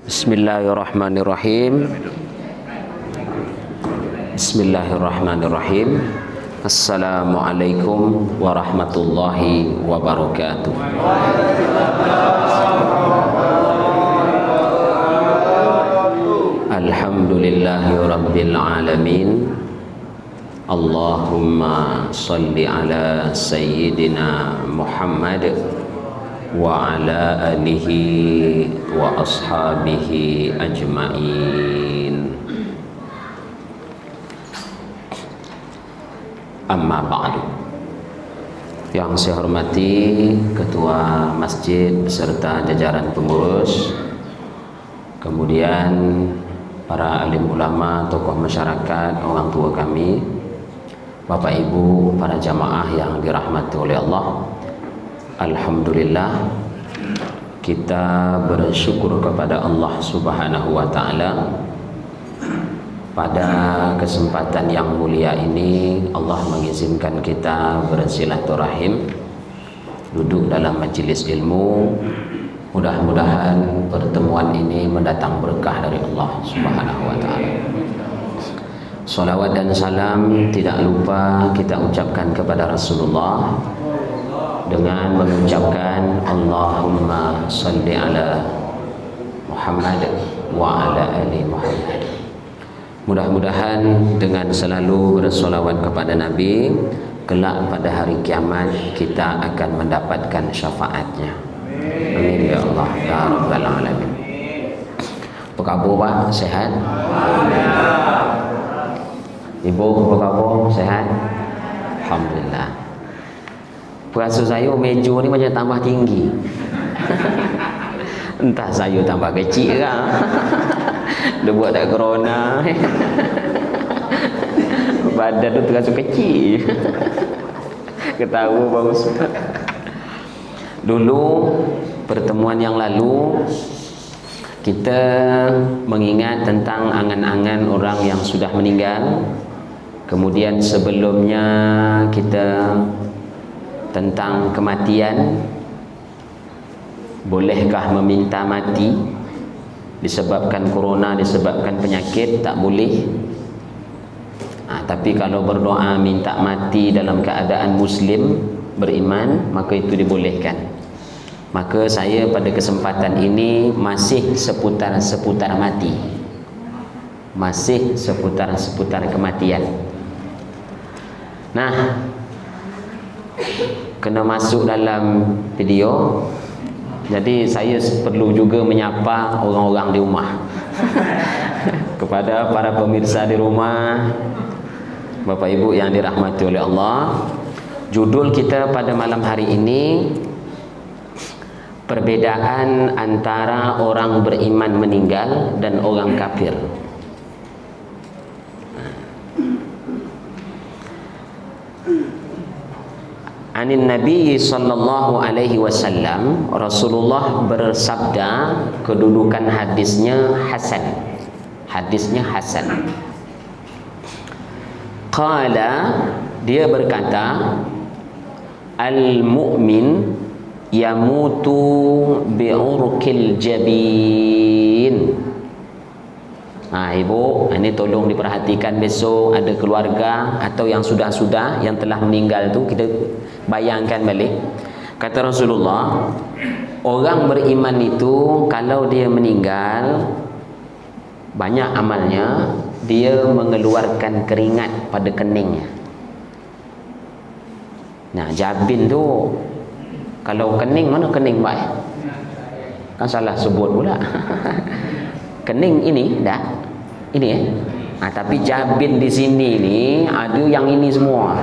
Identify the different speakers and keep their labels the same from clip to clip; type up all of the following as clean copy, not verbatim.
Speaker 1: Bismillahirrahmanirrahim. Bismillahirrahmanirrahim. Assalamualaikum warahmatullahi wabarakatuh. Alhamdulillahi rabbil alamin. Allahumma salli ala sayyidina Muhammad wa ala alihi wa ashabihi ajma'in. Amma ba'du. Yang saya hormati Ketua Masjid beserta jajaran pengurus, kemudian para alim ulama, tokoh masyarakat, orang tua kami, Bapak Ibu, para jamaah yang dirahmati oleh Allah. Alhamdulillah, kita bersyukur kepada Allah Subhanahu wa ta'ala. Pada kesempatan yang mulia ini Allah mengizinkan kita bersilaturahim, duduk dalam majelis ilmu. Mudah-mudahan pertemuan ini mendatang berkah dari Allah Subhanahu wa ta'ala. Salawat dan salam tidak lupa kita ucapkan kepada Rasulullah dengan mengucapkan Allahumma salli ala Muhammad wa ala ali Muhammad. Mudah-mudahan dengan selalu bersolawat kepada Nabi, kelak pada hari kiamat kita akan mendapatkan syafaatnya. Amin ya Allah ya rabbal alamin. Apa khabar Pak? Sehat? Ibu apa khabar? Sehat? Alhamdulillah. Perasa saya meja ni macam tambah tinggi. Entah saya tambah kecil ke. Dia buat tak corona. Badan tu terasa kecil. Ketawa baru sempat. Dulu pertemuan yang lalu kita mengingat tentang angan-angan orang yang sudah meninggal. Kemudian sebelumnya kita tentang kematian. Bolehkah meminta mati disebabkan corona, disebabkan penyakit? Tak boleh. Tapi kalau berdoa minta mati dalam keadaan muslim, beriman, maka itu dibolehkan. Maka saya pada kesempatan ini masih seputar mati, masih seputar kematian. Nah, kena masuk dalam video. Jadi saya perlu juga menyapa orang-orang di rumah. Kepada para pemirsa di rumah, Bapak Ibu yang dirahmati oleh Allah, judul kita pada malam hari ini, perbedaan antara orang beriman meninggal dan orang kafir. Anin Nabi sallallahu alaihi wasallam, Rasulullah bersabda, kedudukan hadisnya hasan. Hadisnya hasan. Qala, dia berkata, al-mu'min yamutu bi'urqil jabin. Ibu, ini tolong diperhatikan. Besok ada keluarga atau yang sudah yang telah meninggal tu, kita bayangkan balik. Kata Rasulullah, orang beriman itu kalau dia meninggal, banyak amalnya, dia mengeluarkan keringat pada keningnya. Nah, jabin tu, kalau kening, mana kening baik? Kan salah sebut pula. Kening ini dah, ini tapi jabin di sini ni ada yang ini semua.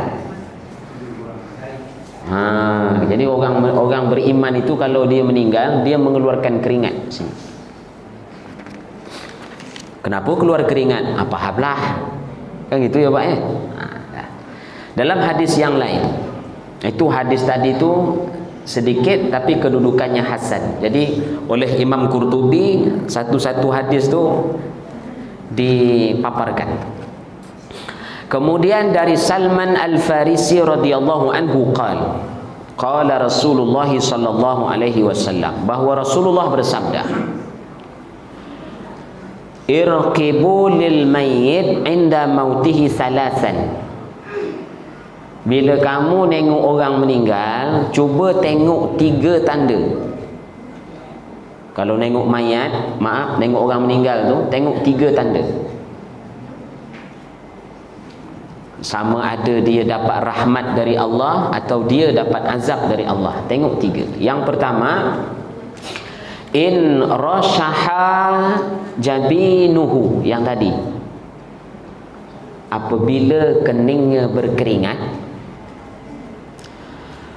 Speaker 1: Jadi orang beriman itu kalau dia meninggal, dia mengeluarkan keringat sini. Kenapa keluar keringat? Pahamlah. Kan gitu ya Pak ya? Dalam hadis yang lain, itu hadis tadi tu sedikit tapi kedudukannya hasan. Jadi oleh Imam Qurtubi, satu-satu hadis tu dipaparkan. Kemudian dari Salman Al-Farisi radhiyallahu anhu qala Rasulullah sallallahu alaihi wasallam, bahwa Rasulullah bersabda, irqibu lil mayyit inda mautihi salasan. Bila kamu tengok orang meninggal, cuba tengok 3 tanda. Kalau tengok mayat, tengok orang meninggal tu, tengok 3 tanda. Sama ada dia dapat rahmat dari Allah atau dia dapat azab dari Allah. Tengok 3. Yang pertama, in rashaha jabinuhu, yang tadi. Apabila keningnya berkeringat.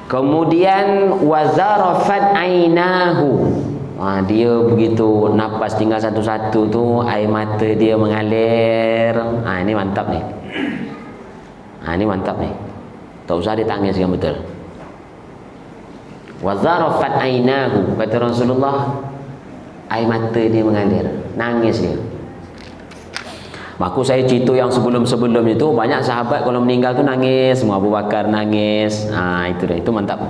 Speaker 1: Kemudian wazarafat ainahu, dia begitu napas tinggal satu-satu tu, air mata dia mengalir. Ini mantap ni. Ini mantap ni. Tak usah dia tangis yang betul. Wazarafat ainahu, kata Rasulullah, air mata dia mengalir, nangis dia. Maka saya cerita yang sebelum-sebelum itu, banyak sahabat kalau meninggal tu nangis semua. Abu Bakar nangis. Itu dah, itu mantap.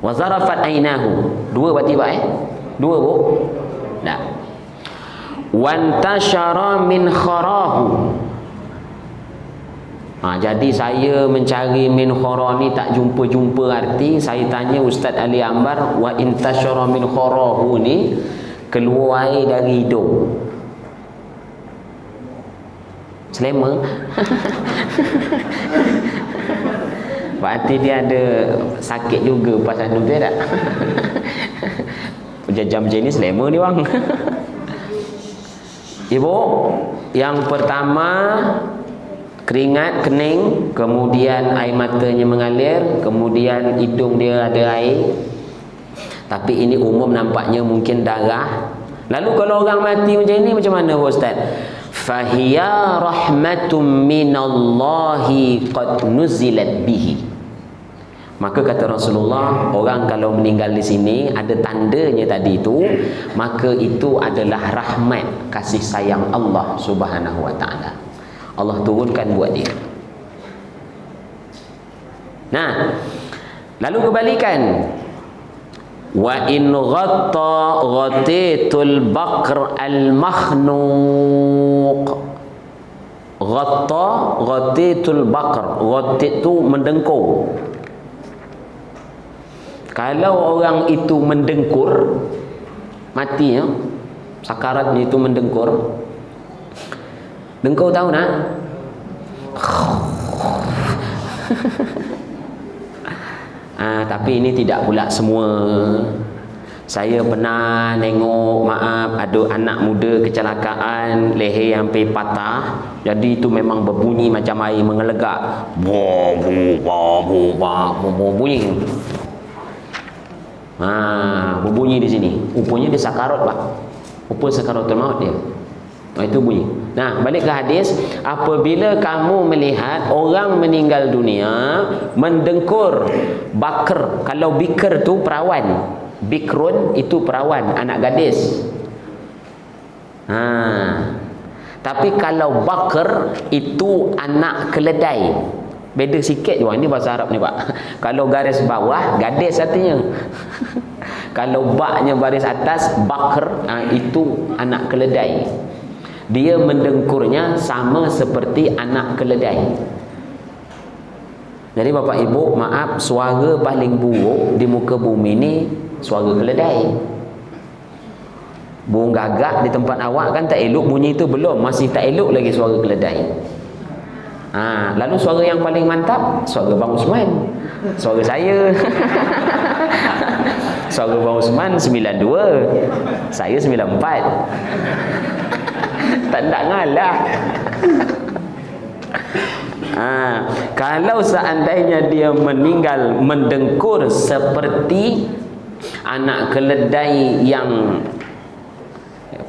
Speaker 1: Wazarafat ainahu, 2 berarti pak 2 bu. Dah. Wantashara min kharahu. Jadi saya mencari min khara ni tak jumpa-jumpa arti. Saya tanya Ustaz Ali Ambar, wa intashara min kharahu ni keluar air dari hidung. Selema. Berarti dia ada sakit juga pasal tu, dia tak? Jam macam ni selema ni bang. Ibu, yang pertama keringat, kening, kemudian air matanya mengalir, kemudian hidung dia ada air. Tapi ini umum, nampaknya mungkin darah. Lalu kalau orang mati macam ni, macam mana Ustaz? Fahiya rahmatum minallahi qad nuzilat bihi. Maka kata Rasulullah, orang kalau meninggal di sini ada tandanya tadi itu, maka itu adalah rahmat, kasih sayang Allah Subhanahu wa taala. Allah turunkan buat dia. Nah, lalu kebalikan. Wa in ghatta ghatitul baqr al makhnuq. Ghatta ghatitul baqr. Ghatit tu mendengkur. Kalau orang itu mendengkur, mati ya, sakarat itu mendengkur. Dengkur tahu nak? Tapi ini tidak pula semua. Saya pernah tengok, ada anak muda kecelakaan, leher hampir patah. Jadi itu memang berbunyi macam air mengelegak. Bunyi. Berbunyi di sini. Rupanya dia sakarat pak. Rupa sakaratul maut dia. Itu bunyi. Nah, balik ke hadis, apabila kamu melihat orang meninggal dunia mendengkur, bakr, kalau bikr tu perawan, bikrun itu perawan, anak gadis. Tapi kalau bakr itu anak keledai. Beda sikit je, ini bahasa Arab ni pak. Kalau garis bawah gadis artinya. Kalau baknya baris atas bakr, itu anak keledai. Dia mendengkurnya sama seperti anak keledai. Jadi bapak ibu, maaf, suara paling buruk di muka bumi ni suara keledai. Burung gagak di tempat awak kan tak elok bunyi itu, belum, masih tak elok lagi suara keledai. Lalu suara yang paling mantap, suara Bang Usman, suara saya. Suara Bang Usman 92, saya 94. Tak nak ngalah. Kalau seandainya dia meninggal mendengkur seperti anak keledai yang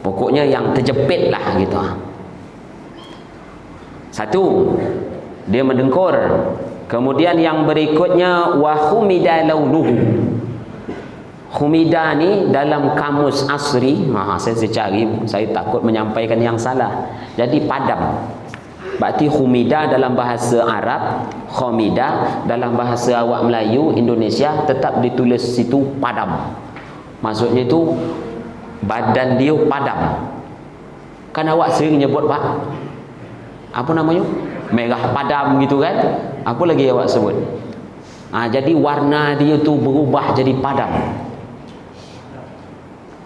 Speaker 1: pokoknya yang terjepit lah gitu. Satu, dia mendengkur. Kemudian yang berikutnya wahumida launuhu. Humida ni dalam kamus asri, saya cari, saya takut menyampaikan yang salah. Jadi padam. Berarti humida dalam bahasa Arab, khomida dalam bahasa awak Melayu Indonesia tetap ditulis situ padam. Maksudnya itu badan dia padam. Kan awak sering nyebut Pak, apa namanya? Merah padam gitu kan? Apa lagi awak sebut? Jadi warna dia tu berubah jadi padam.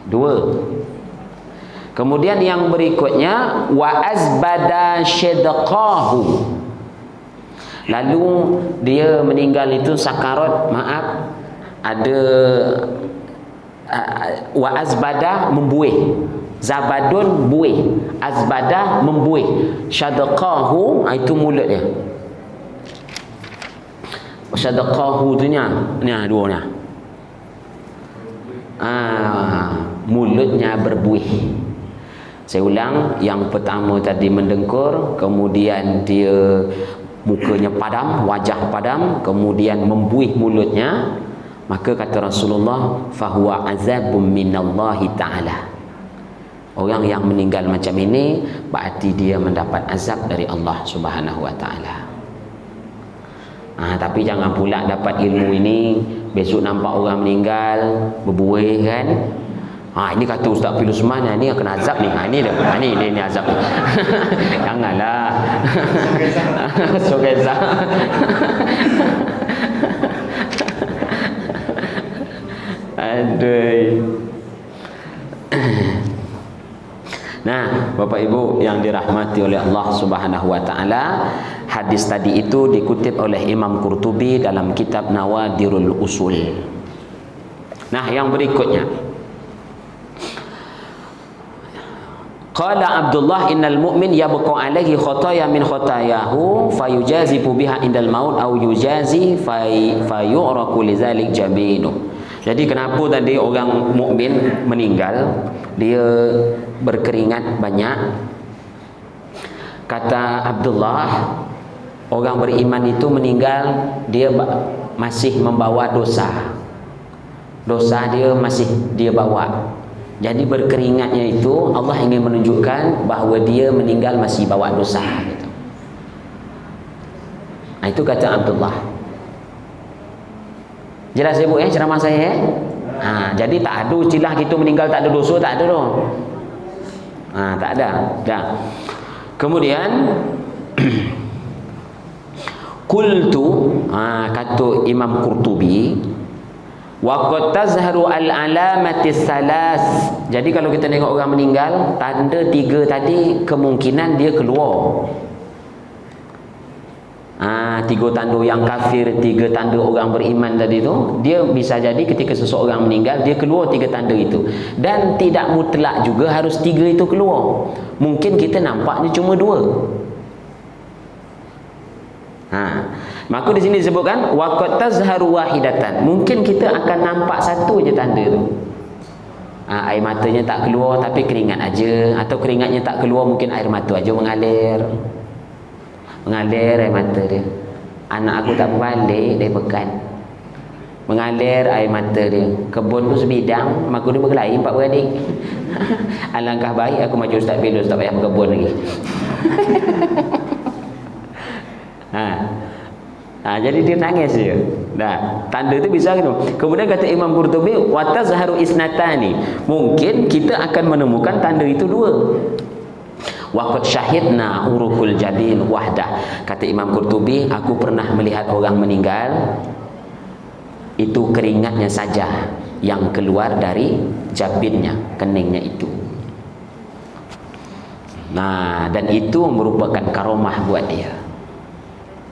Speaker 1: 2. Kemudian yang berikutnya wa azbada syadqahu. Lalu dia meninggal itu sakarat, maaf, ada wa azbada membuih. Zabadun buih, azbada membuih, syadqahu itu mulut dia. Syadqahu tu ni dua ni. Mulutnya berbuih. Saya ulang, yang pertama tadi mendengkur, kemudian dia mukanya padam, wajah padam, kemudian membuih mulutnya. Maka kata Rasulullah, fahuwa azabun minallahi ta'ala. Orang yang meninggal macam ini berarti dia mendapat azab dari Allah Subhanahu wa taala. Tapi jangan pula dapat ilmu ini besok nampak orang meninggal berbuih kan. Ini kata Ustaz Filusman, ni kena azab ni. Ni dia. Ni azab. Janganlah. Sogeza. Aduh. Nah, Bapak Ibu yang dirahmati oleh Allah Subhanahu wa taala, hadis tadi itu dikutip oleh Imam Qurtubi dalam kitab Nawadirul Usul. Nah, yang berikutnya. Qala Abdullah innal mu'min yabqa alaihi khataya min khatayahu fayujazibu biha indal maut au yujazi fayu'raku lidzalik jabinu. Jadi kenapa tadi orang mukmin meninggal dia berkeringat banyak? Kata Abdullah, orang beriman itu meninggal dia masih membawa dosa. Dosa dia masih dia bawa. Jadi berkeringatnya itu Allah ingin menunjukkan bahawa dia meninggal masih bawa dosa gitu. Itu kata Abdullah. Jelas ibu ceramah saya jadi tak ada istilah kita meninggal tak ada dosa, tak ada tu. Tak ada. Dah. Kemudian qultu kata Imam Qurtubi wa qad tazharu al-alamati salas. Jadi kalau kita tengok orang meninggal, tanda 3 tadi kemungkinan dia keluar. 3 tanda yang kafir, 3 tanda orang beriman tadi tu, dia bisa jadi ketika seseorang meninggal dia keluar 3 tanda itu. Dan tidak mutlak juga harus 3 itu keluar. Mungkin kita nampaknya cuma 2. Maka di sini disebutkan waqad tazharu wahidatan. Mungkin kita akan nampak satu je tanda tu. Air matanya tak keluar tapi keringat aja, atau keringatnya tak keluar mungkin air mata aja mengalir air mata dia. Anak aku tak berbalik dari Pekan, mengalir air mata dia. Kebun tu sebidang, mak aku dia berkelahi 4 beradik. Alangkah baik aku maju Ustaz Filus, tak payah berkebun lagi. Jadi dia nangis dia. Tanda tu bisa gitu. Kemudian kata Imam Qurtubi wa tazharu isnatani. Mungkin kita akan menemukan tanda itu 2. Waqad syahidna urukul jadin wahdah. Kata Imam Qurtubi, aku pernah melihat orang meninggal itu keringatnya saja yang keluar dari jabinnya, keningnya itu. Dan itu merupakan karomah buat dia.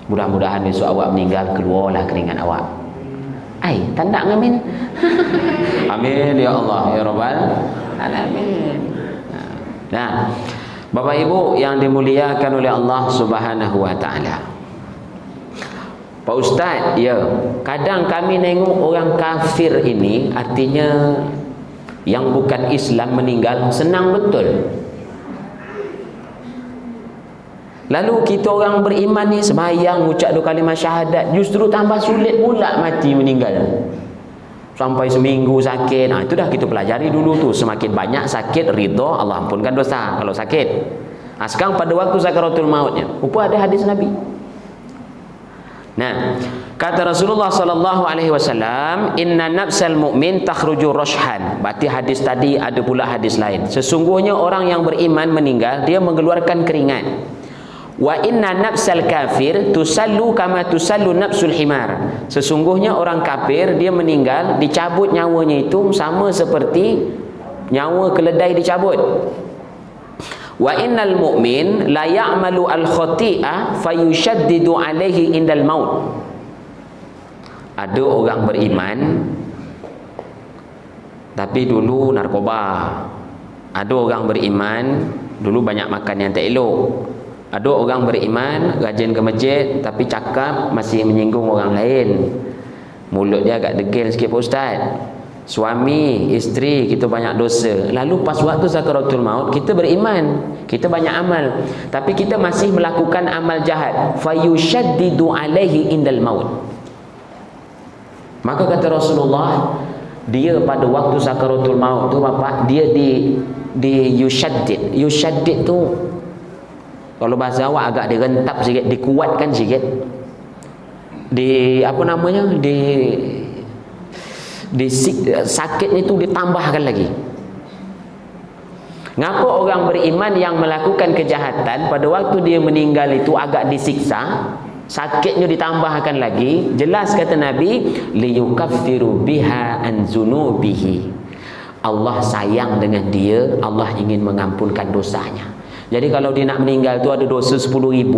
Speaker 1: Mudah-mudahan besok awak meninggal keluarlah keringat awak. Tanda amin. Amin ya Allah ya Rabbal alamin. Bapak Ibu yang dimuliakan oleh Allah Subhanahu wa taala. Pak Ustaz, kadang kami nengok orang kafir ini, artinya yang bukan Islam meninggal senang betul. Lalu kita orang beriman ni sembahyang, ucap 2 kalimah syahadat, justru tambah sulit pula mati meninggal. Sampai seminggu sakit. Itu dah kita pelajari dulu tu. Semakin banyak sakit, ridha Allah ampunkan dosa kalau sakit. Sekarang pada waktu sakaratul mautnya, apa ada hadis Nabi? Nah, kata Rasulullah sallallahu alaihi wasallam, inna nafsal mu'min takhruju rashhan. Berarti hadis tadi ada pula hadis lain. Sesungguhnya orang yang beriman meninggal, dia mengeluarkan keringat. Wa inna nafsal kafir tusallu kama tusallu nafsul himar. Sesungguhnya orang kafir dia meninggal, dicabut nyawanya itu sama seperti nyawa keledai dicabut. Wa innal mu'min la ya'malu al-khati'ah fayushaddidu alaihi indal maut. Ada orang beriman tapi dulu narkoba. Ada orang beriman dulu banyak makan yang tak elok. Ada orang beriman rajin ke masjid tapi cakap masih menyinggung orang lain. Mulut dia agak degil sikit Pak Ustaz. Suami, isteri kita banyak dosa. Lalu pas waktu sakaratul maut kita beriman, kita banyak amal, tapi kita masih melakukan amal jahat. Fayushaddidu alaihi indal maut. Maka kata Rasulullah, dia pada waktu sakaratul maut tu bapak, dia di yushaddid. Yushaddid tu kalau bahasa awak agak direntap sikit, dikuatkan sikit. Di apa namanya? Sakitnya itu ditambahkan lagi. Ngapa orang beriman yang melakukan kejahatan pada waktu dia meninggal itu agak disiksa, sakitnya ditambahkan lagi? Jelas kata Nabi, liyukaffiru biha an zunubihi. Allah sayang dengan dia, Allah ingin mengampunkan dosanya. Jadi kalau dia nak meninggal tu ada dosa 10,000,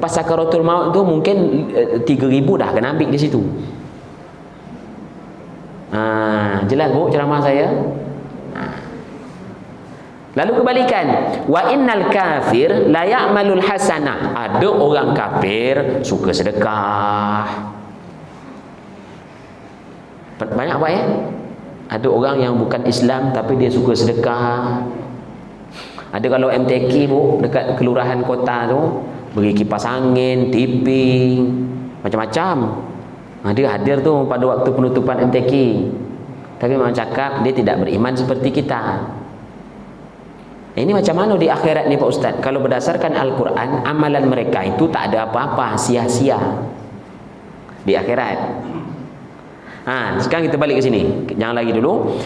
Speaker 1: pas sakaratul maut tu mungkin 3,000 dah kena ambil di situ. Jelas Bu ceramah saya? Lalu kebalikan, wa innal kafir la ya'malul hasanah. Ada orang kafir suka sedekah. Banyak apa ya? Ada orang yang bukan Islam tapi dia suka sedekah. Ada kalau MTQ Bu, dekat kelurahan kota tu beri kipas angin, tipping, macam-macam. Dia hadir tu pada waktu penutupan MTQ. Tapi memang cakap dia tidak beriman seperti kita. Ini macam mana di akhirat ni Pak Ustaz? Kalau berdasarkan Al-Quran, amalan mereka itu tak ada apa-apa, sia-sia di akhirat. Sekarang kita balik ke sini. Jangan lagi dulu.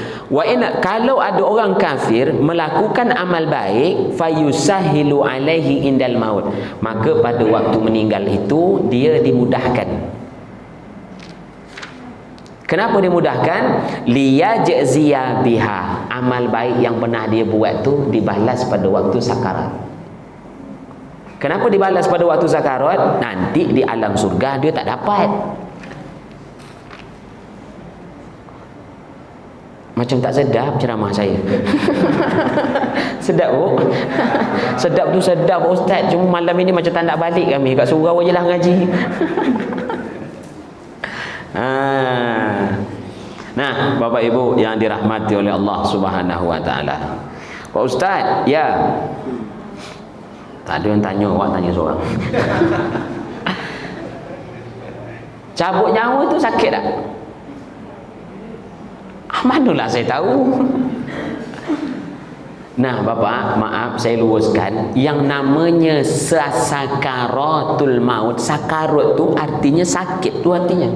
Speaker 1: Kalau ada orang kafir melakukan amal baik, fayusahilu alaihi indal maut, maka pada waktu meninggal itu dia dimudahkan. Kenapa dimudahkan? Liyajziya biha. Amal baik yang pernah dia buat tu dibalas pada waktu sakarat. Kenapa dibalas pada waktu sakarat? Nanti di alam surga dia tak dapat. Macam tak sedap ceramah saya. Sedap Bu. Sedap tu sedap Ustaz. Cuma malam ini macam tak nak balik kami. Kat surau je lah ngaji. Nah, Bapak Ibu yang dirahmati oleh Allah Subhanahu wa taala. Pak Ustaz, ya. Tak ada yang tanya, awak tanya seorang. Cabut nyawa itu sakit tak? Manalah saya tahu. Nah, Bapak, maaf saya luruskan, yang namanya sakaratul maut, sakarat tu artinya sakit tu artinya.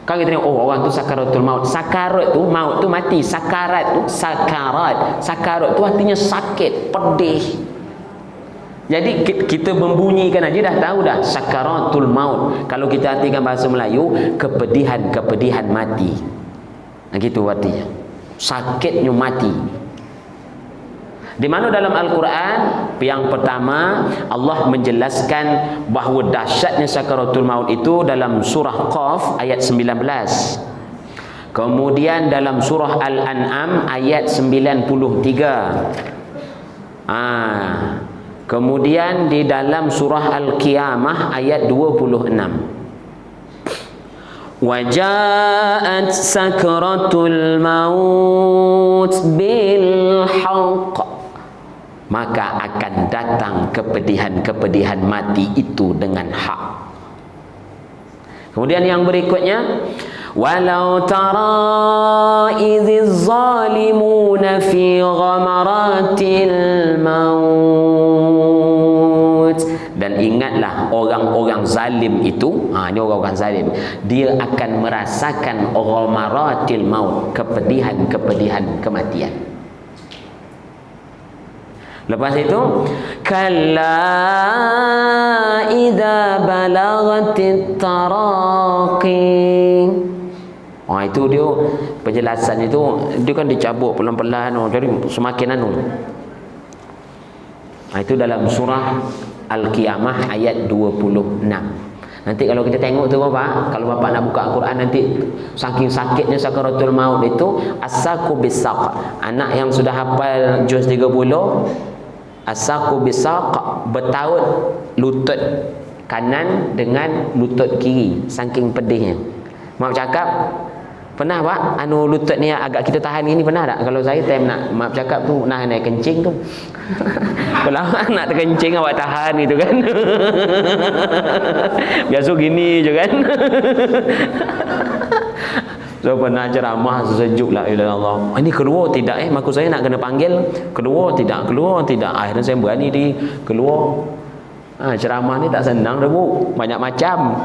Speaker 1: Kalau kita tengok, orang tu sakaratul maut. Sakarat tu, maut tu mati. Sakarat tu, sakarat. Sakarat tu artinya sakit, pedih. Jadi kita membunyikan aja dah tahu dah sakaratul maut. Kalau kita artikan bahasa Melayu, kepedihan mati. Gitu artinya. Sakitnya mati. Di mana dalam Al-Quran, yang pertama Allah menjelaskan bahawa dahsyatnya sakaratul maut itu dalam surah Qaf ayat 19. Kemudian dalam surah Al-An'am ayat 93. Kemudian di dalam surah Al-Qiyamah ayat 26. Waja'at sakratul maut bil haqq, maka akan datang kepedihan-kepedihan mati itu dengan hak. Kemudian yang berikutnya, walau tara idhiz zalimuna fi ghamaratil maut, dan ingatlah orang-orang zalim itu, ini orang-orang zalim, dia akan merasakan ghamaratil maut, kepedihan kematian. Lepas itu, kalla idza balagatit taraqi. Itu dia penjelasan itu, dia kan dicabut pelan-pelan, jadi semakin itu dalam surah Al-Qiyamah ayat 26. Nanti kalau kita tengok tu Bapak, kalau Bapak nak buka Al-Quran nanti, saking sakitnya sakaratul maut itu, as-saqu bis-saq. Anak yang sudah hafal juz 30, as-saqu bis-saq, bertaut lutut kanan dengan lutut kiri, saking pedihnya. Maaf cakap, pernah Pak lutut ni agak kita tahan ini, pernah tak? Kalau saya time nak maaf cakap tu naik kencing tu. Kalau nak terkencing awak tahan itu kan. Biasa gini je kan. So pernah ceramah sejuk lah, ya Allah. Ini keluar tidak maksud saya nak kena panggil, keluar tidak. Akhirnya saya berani di keluar. Ceramah ni tak senang dah Bu, banyak macam.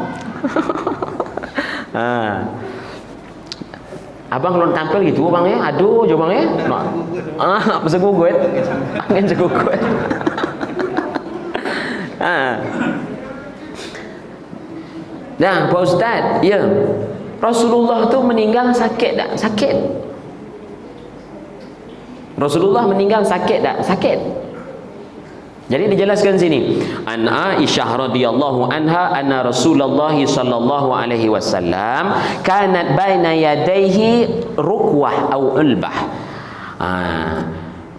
Speaker 1: Abang kalau tampil gitu bang ya, aduh je bang ya, apa segugut, angin segugut. Nah Pak Ustaz, ya Rasulullah tu meninggal sakit tak? Sakit. Rasulullah meninggal sakit tak? Sakit. Jadi dijelaskan sini, an Aisyah radhiyallahu anha anna Rasulullah sallallahu alaihi wasallam kanat baina yadayhi rukwah au ulbah.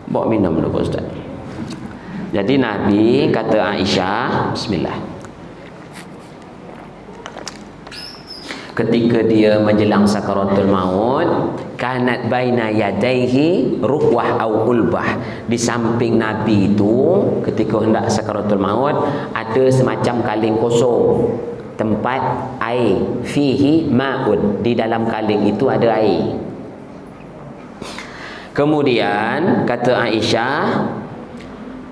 Speaker 1: Bawa minum dulu Pak Ustaz. Jadi Nabi kata Aisyah, bismillah, ketika dia menjelang sakaratul maut, kanat baina yadaihi rukwah au ulbah. Di samping Nabi itu ketika hendak sakaratul maut ada semacam kaleng kosong, tempat air, fihi ma'un, di dalam kaleng itu ada air. Kemudian kata Aisyah,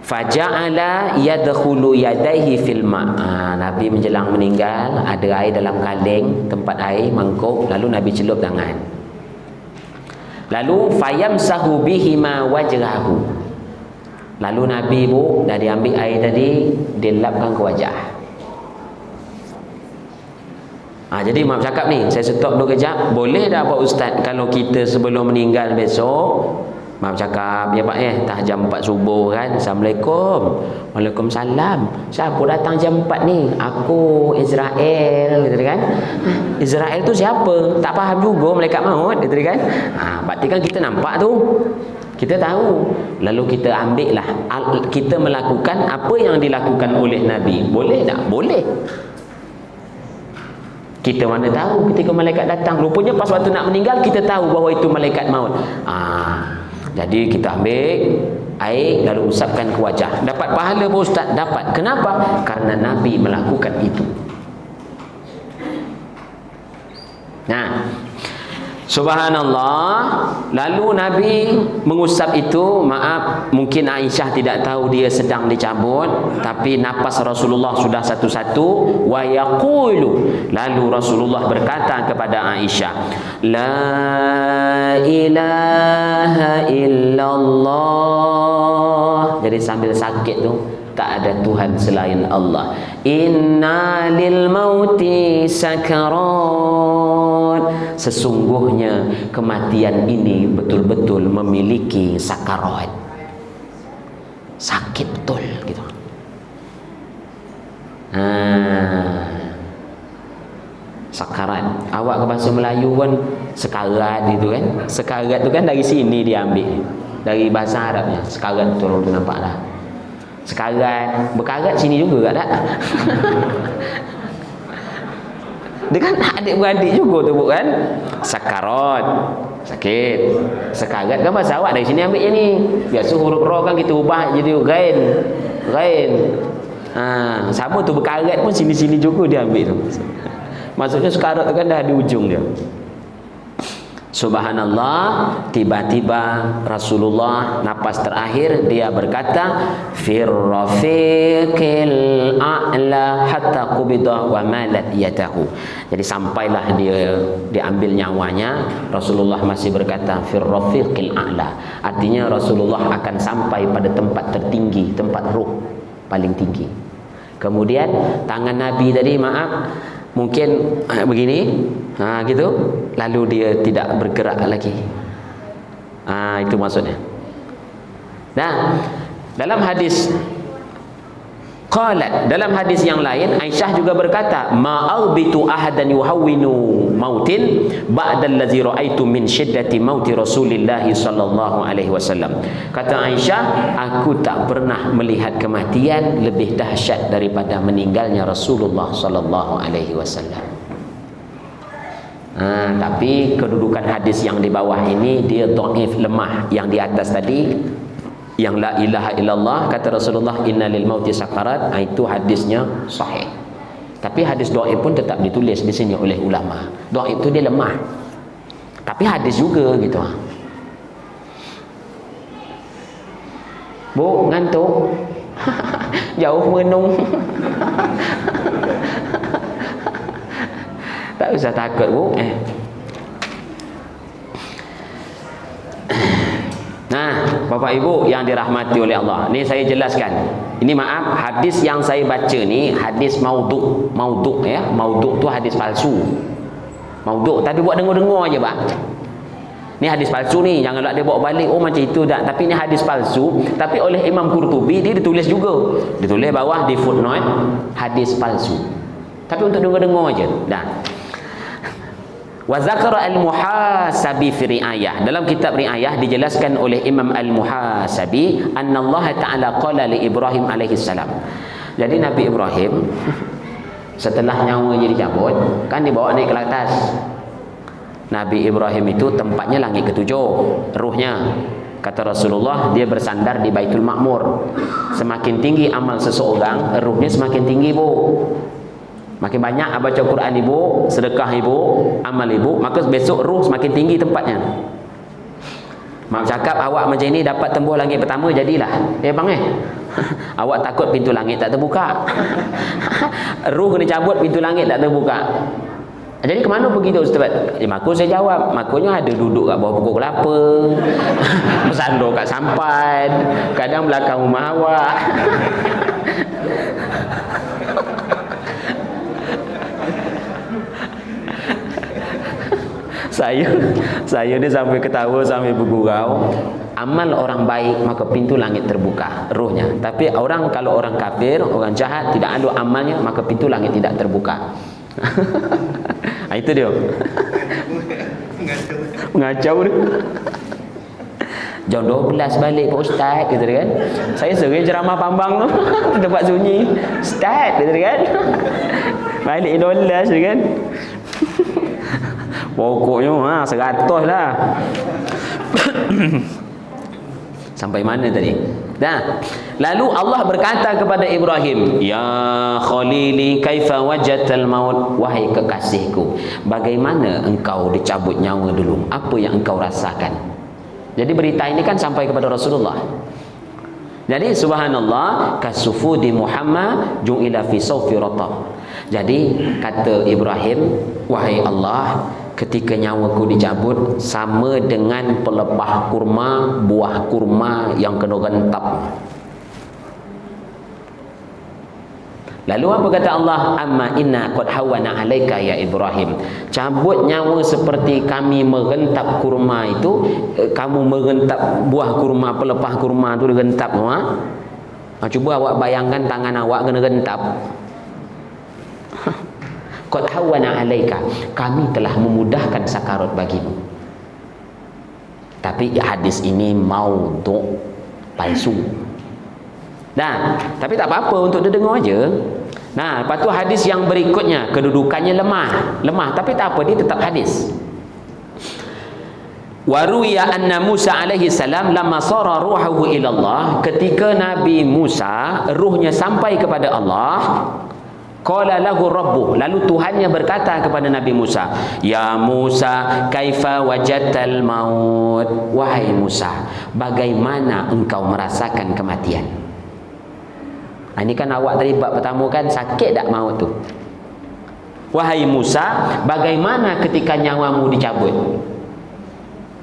Speaker 1: faja'ala yadkhulu yadaihi fil ma'. Nabi menjelang meninggal ada air dalam kaleng, tempat air, mangkuk, lalu Nabi celup tangan. Lalu fayamsahu bihima wajhahu. Lalu Nabi dah diambil air tadi, dilapkan ke wajah. Jadi maaf cakap ni, saya stop dulu kejap. Boleh tak Pak Ustaz kalau kita sebelum meninggal besok, maaf cakap ya Pak dah jam 4 subuh kan, Assalamualaikum. Waalaikumsalam. Siapa datang jam 4 ni? Aku Israel, gitu kan. Israel tu siapa? Tak faham juga, malaikat maut, gitu kan. Berarti kan kita nampak tu, kita tahu. Lalu kita ambil lah, kita melakukan apa yang dilakukan oleh Nabi. Boleh tak? Boleh. Kita mana tahu ketika malaikat datang. Rupanya pas waktu nak meninggal kita tahu bahawa itu malaikat maut. Jadi kita ambil air lalu usapkan ke wajah. Dapat pahala Pak Ustaz? Dapat. Kenapa? Karena Nabi melakukan itu. Nah, subhanallah. Lalu Nabi mengusap itu. Maaf, mungkin Aisyah tidak tahu dia sedang dicabut, tapi napas Rasulullah sudah satu-satu. Wa yaqulu, lalu Rasulullah berkata kepada Aisyah, la ilaha illallah. Jadi sambil sakit tu, tak ada Tuhan selain Allah. Inna lil mauti sakarat. Sesungguhnya kematian ini betul-betul memiliki sakarat. Sakit betul gitu. Sakarat. Awak ke bahasa Melayu kan sekarat itu kan. Sekarat itu kan dari sini diambil. Dari bahasa Arabnya. Sekarat tu nampak dah. Sekarat, berkarat sini juga tak? Dia kan adik-beradik juga tu bukan? Sakarat, sakit. Sekarat kan bahasa awak, dari sini ambil je ni. Biasa huruf ra kan kita ubah jadi ghain. Ghain. Sama tu berkarat pun sini-sini juga dia ambil tu. Maksudnya sekarat tu kan dah di ujung dia. Subhanallah, tiba-tiba Rasulullah napas terakhir dia berkata fir rafiqil a'la hatta qubida wa malat yadahu. Jadi sampailah dia diambil nyawanya, Rasulullah masih berkata fir rafiqil a'la. Artinya Rasulullah akan sampai pada tempat tertinggi, tempat ruh paling tinggi. Kemudian tangan Nabi tadi, maaf, mungkin begini, gitu, lalu dia tidak bergerak lagi. Itu maksudnya. Nah, dalam hadis dalam hadis yang lain, Aisyah juga berkata, ma'albitu ahadan yuhawwinu mautin ba'dallazi ra'aitu min syiddati mauti Rasulillah sallallahu alaihi wasallam. Kata Aisyah, aku tak pernah melihat kematian lebih dahsyat daripada meninggalnya Rasulullah sallallahu alaihi wasallam. Tapi kedudukan hadis yang di bawah ini dia dhaif, lemah. Yang di atas tadi, yang la ilaha illallah, kata Rasulullah inna lil mauti sakarat, itu hadisnya sahih. Tapi hadis dhaif pun tetap ditulis di sini oleh ulama. Dhaif itu dia lemah, tapi hadis juga gitu. Bu, ngantuk? Jauh menung. Tak usah takut, Bu. Nah, Bapak Ibu yang dirahmati oleh Allah, ni saya jelaskan. Ini maaf, hadis yang saya baca ni hadis maudhu'. Maudhu' ya, maudhu' tu hadis palsu. Maudhu' tapi buat dengar-dengar aja, Pak. Ni hadis palsu ni, janganlah dia bawa balik oh macam itu dah. Tapi ni hadis palsu, tapi oleh Imam Qurtubi dia ditulis juga. Ditulis bawah di footnote hadis palsu. Tapi untuk dengar-dengar aja. Dah. Wa zakara al-muhasabi fi ri'ayah. Dalam kitab ri'ayah dijelaskan oleh Imam al-Muhasabi anna Allah Ta'ala qala li Ibrahim alaihi salam. Jadi Nabi Ibrahim setelah nyawanya dicabut, kan dibawa naik ke atas. Nabi Ibrahim itu tempatnya langit ketujuh, ruhnya. Kata Rasulullah, dia bersandar di Baitul Ma'mur. Semakin tinggi amal seseorang, ruhnya semakin tinggi, Bu. Makin banyak baca Quran ibu, sedekah ibu, amal ibu, maka besok ruh semakin tinggi tempatnya. Mak cakap awak macam ini dapat tembus langit pertama, jadilah. Bang awak takut pintu langit tak terbuka. Ruh kena cabut, pintu langit tak terbuka. Jadi ke mana pergi tu Ustaz? Maka saya jawab, makanya ada duduk kat bawah pokok kelapa, bersandar kat sampan, kadang belakang rumah awak. Saya ni sampai ketawa, sampai bergurau. Amal orang baik maka pintu langit terbuka ruhnya. Tapi kalau orang kafir, orang jahat, tidak ada amalnya, maka pintu langit tidak terbuka. Itu dia. Mengacau dia. Jam 12 balik Pak Ustaz, kata dia kan. Saya sering ceramah pambang tu tempat sunyi. Ustaz, kata dia kan. Balik 12 dia kan. Pokoknya 100 lah. Sampai mana tadi? Nah, lalu Allah berkata kepada Ibrahim, ya khalili kaifa wajadtal maut, wahai kekasihku, bagaimana engkau dicabut nyawa dulu? Apa yang engkau rasakan? Jadi berita ini kan sampai kepada Rasulullah. Jadi subhanallah, kasufudi Muhammad ju'ila fi sawfi ratab. Jadi kata Ibrahim, wahai Allah, ketika nyawaku dicabut sama dengan pelepah kurma, buah kurma yang kena rentap. Lalu apa kata Allah? Amma inna qad hawana alaika ya Ibrahim. Cabut nyawa seperti kami merentap kurma itu, kamu merentap buah kurma, pelepah kurma tu direntap. Cuba awak bayangkan tangan awak kena rentap. Qad hawana alaika, kami telah memudahkan sakarat bagimu. Tapi hadis ini maudhu', palsu. Nah, tapi tak apa untuk didengar aja. Nah, lepas tu hadis yang berikutnya kedudukannya lemah, tapi tak apa, dia tetap hadis. Wa ruwiya anna Musa alaihi salam lamma sara ruhuhu ila Allah, ketika Nabi Musa ruhnya sampai kepada Allah, Qala lahu rabbuh, lalu Tuhannya berkata kepada Nabi Musa, ya Musa, kaifa wajadtal maut? Wahai Musa, bagaimana engkau merasakan kematian? Ini kan awak tadi bab pertama kan sakit tak maut tu? Wahai Musa, bagaimana ketika nyawamu dicabut?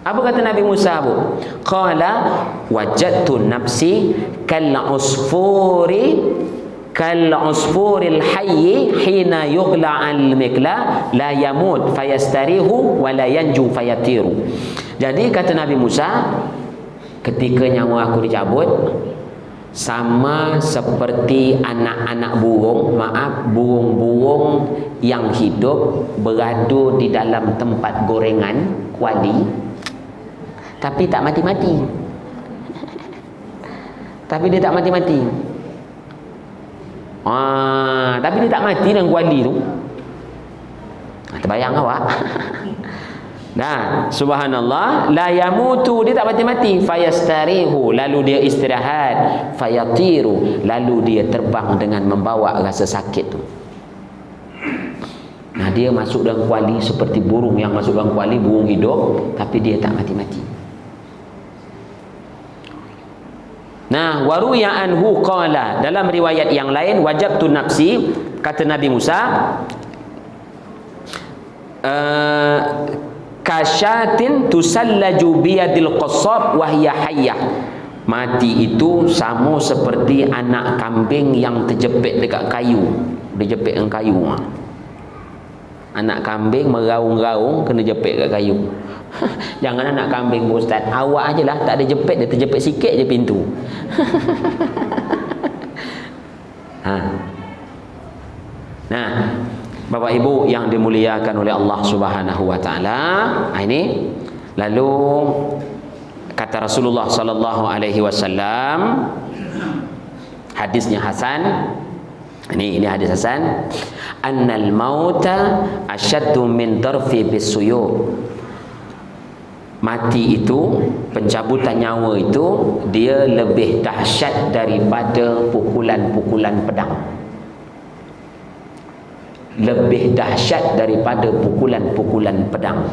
Speaker 1: Apa kata Nabi Musa bu? Qala wajadtu nafsi kal usfuril hayyi hina yughla al mikla la yamut fayastarihu wa la yanju fayatiru. Jadi kata Nabi Musa, ketika nyawa aku dicabut, sama seperti anak-anak burung, burung-burung yang hidup berada di dalam tempat gorengan kuali, tapi tak mati-mati. Tapi dia tak mati-mati. Tapi dia tak mati dengan kuali tu. Terbayang awak? Nah, subhanallah, la yamutu, dia tak mati-mati, fayastarihu, lalu dia istirahat, fayatiru, lalu dia terbang dengan membawa rasa sakit tu. Nah, dia masuk dalam kuali seperti burung yang masuk dalam kuali, burung hidup, tapi dia tak mati-mati. Nah, waruya anhu qala, dalam riwayat yang lain, wajabtu nafsi, kata Nabi Musa, kasyatin tusallaju biyadil qassab wa hiya hayyah. Mati itu sama seperti anak kambing yang terjepit dekat kayu, dijepit dengan kayu. Anak kambing meraung-raung kena jepit dekat kayu. Jangan anak kambing Ustaz, awak ajalah tak ada jepit, dia terjepit sikit je pintu. Nah, Bapak Ibu yang dimuliakan oleh Allah Subhanahu wa taala, ini lalu kata Rasulullah sallallahu alaihi wasallam, hadisnya hasan. Ini hadis hasan. Annal mauta asyaddu min darfi bisuyub. Mati itu, pencabutan nyawa itu, dia lebih dahsyat daripada pukulan-pukulan pedang. Lebih dahsyat daripada pukulan-pukulan pedang.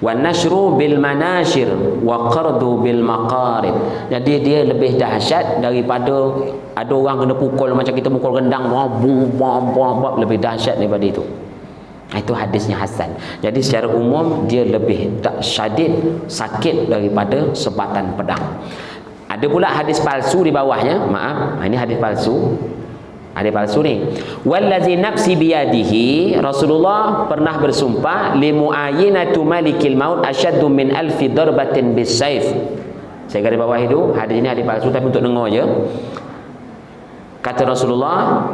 Speaker 1: Wa nashru bil manashir wa qardu bil maqarib. Jadi dia lebih dahsyat daripada ada orang kena pukul macam kita pukul rendang, lebih dahsyat daripada itu. Itu hadisnya hasan. Jadi secara umum dia lebih syadid, sakit daripada sebatan pedang. Ada pula hadis palsu di bawahnya. Maaf, ini hadis palsu. Hadis palsu ni. Wallazi nafsi biyadihi, Rasulullah pernah bersumpah, limu'ayinatu malikil maut asyaddu min alfi darbatin bisayf. Saya garis bawah itu, hadis ini hadis palsu tapi untuk dengar je. Kata Rasulullah,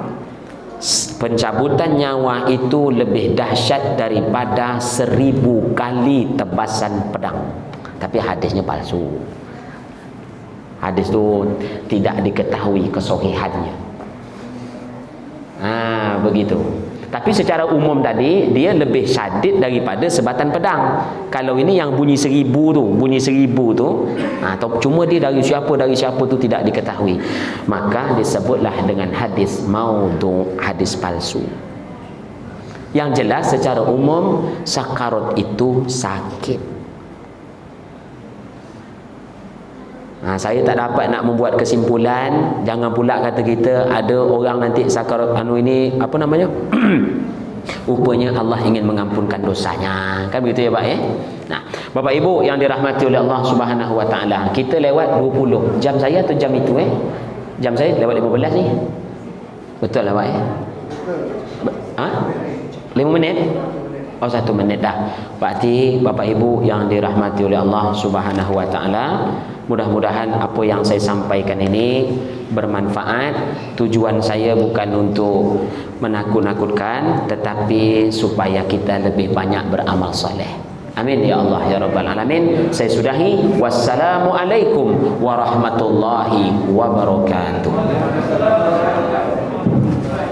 Speaker 1: pencabutan nyawa itu lebih dahsyat daripada 1000 kali tebasan pedang. Tapi hadisnya palsu. Hadis tu tidak diketahui kesahihannya. Begitu. Tapi secara umum tadi dia lebih syadid daripada sebatan pedang. Kalau ini yang bunyi 1000 tu, atau cuma dia dari siapa tu tidak diketahui, maka disebutlah dengan hadis maudhu, hadis palsu. Yang jelas secara umum sakarat itu sakit. Saya tak dapat nak membuat kesimpulan. Jangan pula kata kita ada orang nanti sakarat ini apa namanya? Rupanya Allah ingin mengampunkan dosanya. Kan begitu ya Pak ya? Nah, Bapak Ibu yang dirahmati oleh Allah Subhanahu wa taala, kita lewat 20. Jam saya atau jam itu Jam saya lewat 15 ni. Betul lah Pak ya? 5 minit? 1 minit dah. Berarti Bapak Ibu yang dirahmati oleh Allah Subhanahu wa taala, mudah-mudahan apa yang saya sampaikan ini bermanfaat. Tujuan saya bukan untuk menakut-nakutkan, tetapi supaya kita lebih banyak beramal soleh. Amin ya Allah ya Rabbal Alamin. Saya sudahi. Wassalamualaikum warahmatullahi wabarakatuh.